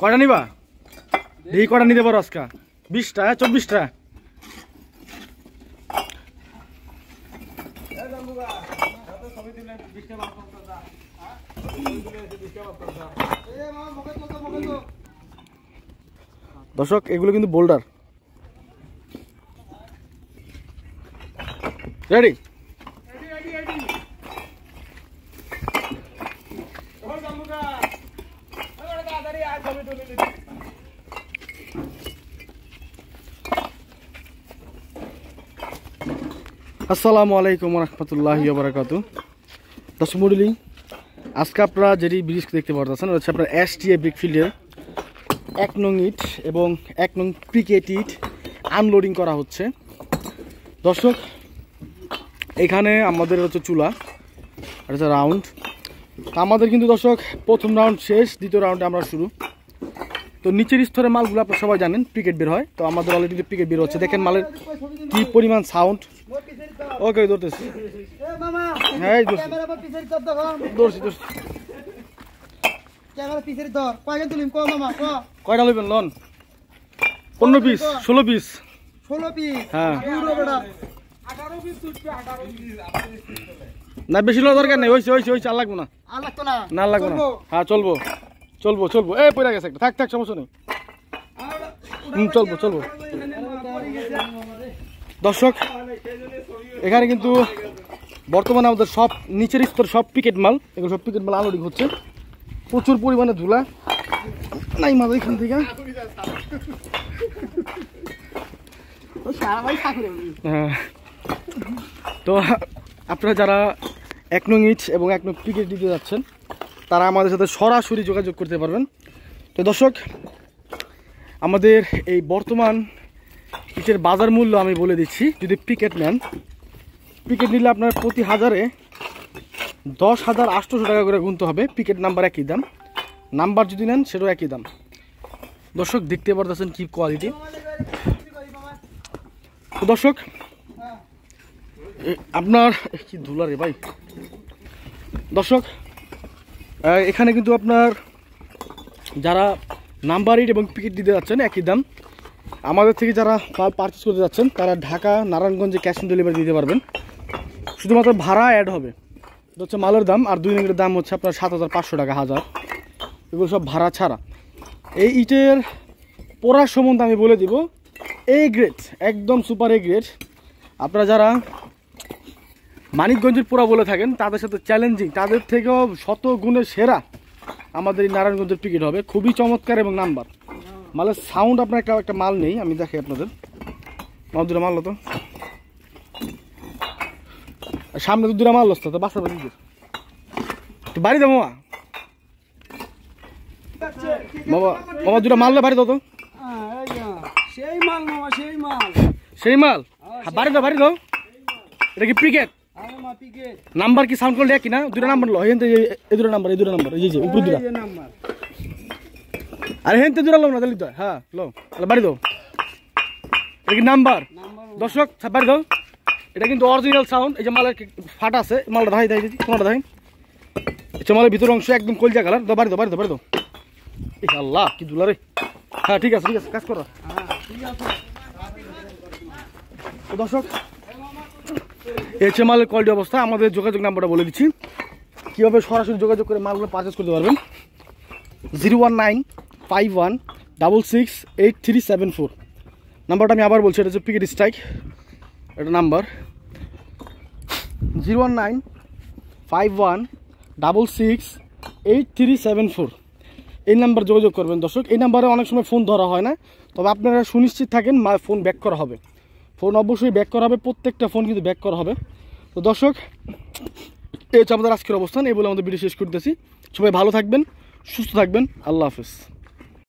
কটা নিবা? এই কটা নিতে পারো আজকা? 20টা 24টা? দর্শক এগুলো কিন্তু বোল্ডার। রেডি? আসসালামু আলাইকুম রহমতুল্লাহি ওয়া বারাকাতুহু। দর্শক মণ্ডলী, আজকে আপনারা যেটি ব্রিজ দেখতে পাচ্ছেন হচ্ছে আপনার এসটিএ ব্রিকফিল্ডের 1 নং ইট এবং 1 নং পিকেট ইট আনলোডিং করা হচ্ছে। দর্শক এখানে আমাদের হচ্ছে চুলা, আর হচ্ছে রাউন্ড। আমাদের কিন্তু দর্শক প্রথম রাউন্ড শেষ, দ্বিতীয় রাউন্ডে আমরা শুরু। তো নিচের স্তরের মালগুলো আপনারা সবাই জানেন পিকেট বের হয়, তো আমাদের অলরেডি পিকেট বের হচ্ছে। দেখেন মালের কি পরিমাণ সাউন্ড। ওকে ধরতেছি, হ্যাঁ ধরছি। কয়টা লইবেন লন? 15 piece 16 piece? হ্যাঁ না, বেশি লোক দরকার নেই। হয়েছে আর লাগবো না, না লাগবো না। হ্যাঁ চলবো। এই পড়ে গেছে একটা, থাক সমস্যা নেই। চলবো। দর্শক এখানে কিন্তু বর্তমানে আমাদের সব নিচের স্তর সব পিকেট মাল, এগুলো সব পিকেট মাল আনলোডিং হচ্ছে। প্রচুর পরিমাণে ধুলা নাই মাল এখান থেকে। হ্যাঁ, তো আপনারা যারা 1 নং ইট এবং 1 নং পিকেট দিতে যাচ্ছেন তারা আমাদের সাথে সরাসরি যোগাযোগ করতে পারবেন। তো দর্শক আমাদের এই বর্তমান ইটের বাজার মূল্য আমি বলে দিচ্ছি। যদি পিকেট নেন, পিকেট নিলে আপনার প্রতি হাজারে 10,800 টাকা করে গুনতে হবে। পিকেট নাম্বার একই দাম, নাম্বার যদি নেন সেটাও একই দাম। দর্শক দেখতে পারতেছেন কি কোয়ালিটি। তো দর্শক আপনার কি ধুলারে ভাই। দর্শক এখানে কিন্তু আপনার যারা নাম্বার ইট এবং পিকেট দিতে যাচ্ছেন একই দাম। আমাদের থেকে যারা মাল পারচেস করতে যাচ্ছেন তারা ঢাকা নারায়ণগঞ্জে ক্যাশ অন ডেলিভারি দিতে পারবেন। শুধুমাত্র ভাড়া অ্যাড হবে, হচ্ছে মালের দাম। আর 2 নংয়ের দাম হচ্ছে আপনার 7,500 টাকা, 1000। এগুলো সব ভাড়া ছাড়া। এই ইটের পোড়ার সম্বন্ধে আমি বলে দিব, এ গ্রেড, একদম সুপার এ গ্রেড। আপনারা যারা মানিকগঞ্জের পোড়া বলে থাকেন তাদের সাথে চ্যালেঞ্জিং, তাদের থেকেও 100 গুণে সেরা আমাদের এই নারায়ণগঞ্জের পিকেট হবে। খুবই চমৎকার এবং নাম্বার মালের সাউন্ড। আপনার একটা মাল নেই, আমি দেখাই আপনাদের। দুটা মাল তো সামনে তো 2টা মাল আসতো, তো বাসা বাড়ি বাড়ি দাও মামা। বাবা 2টা মারলে বাড়ি দাও তো। সেই মাল বাড়ি দাও। এটা কি পিকেট? নাম্বার কি সাউন্ড করলে কি না? 2টা নাম্বার লো, এই 2টা নাম্বার, এই 2টা নাম্বার, এই যে উপর 2টা। আরে হেনতে 2টা লো না দিলি তো। হ্যাঁ লো, বাড়ি দাও। এটা কি নাম্বার? দর্শক বাড়ি দাও। এটা কিন্তু অরিজিনাল সাউন্ড। এই যে মালের ফাটা আছে, মালটা ধাই তোমার ধাই। আচ্ছা, মালের ভিতর অংশ একদম কলজা কালার। বাড়ি দাও। এই আল্লাহ কি দুলারে। হ্যাঁ ঠিক আছে কাজ করো। দর্শক এই হচ্ছে মালের কোয়ালিটি অবস্থা। আমাদের যোগাযোগ নাম্বারটা বলে দিচ্ছি, কীভাবে সরাসরি যোগাযোগ করে মালগুলো পারচেস করতে পারবেন। 01951668374 নাম্বারটা আমি আবার বলছি। এটা হচ্ছে পিকেট স্ট্রাইক, এটা নাম্বার 01951668374। এই নাম্বার যোগাযোগ করবেন। দর্শক এই নাম্বারে অনেক সময় ফোন ধরা হয় না, তবে আপনারা সুনিশ্চিত থাকেন ফোন ব্যাক করা হবে। ফোন অবশ্যই ব্যাক করা হবে, প্রত্যেকটা ফোন কিন্তু ব্যাক করা হবে। তো দর্শক এই হচ্ছে আমাদের আজকের অবস্থান। এই বলে আমাদের ভিডিও শেষ করতেছি। সবাই ভালো থাকবেন, সুস্থ থাকবেন। আল্লাহ হাফেজ।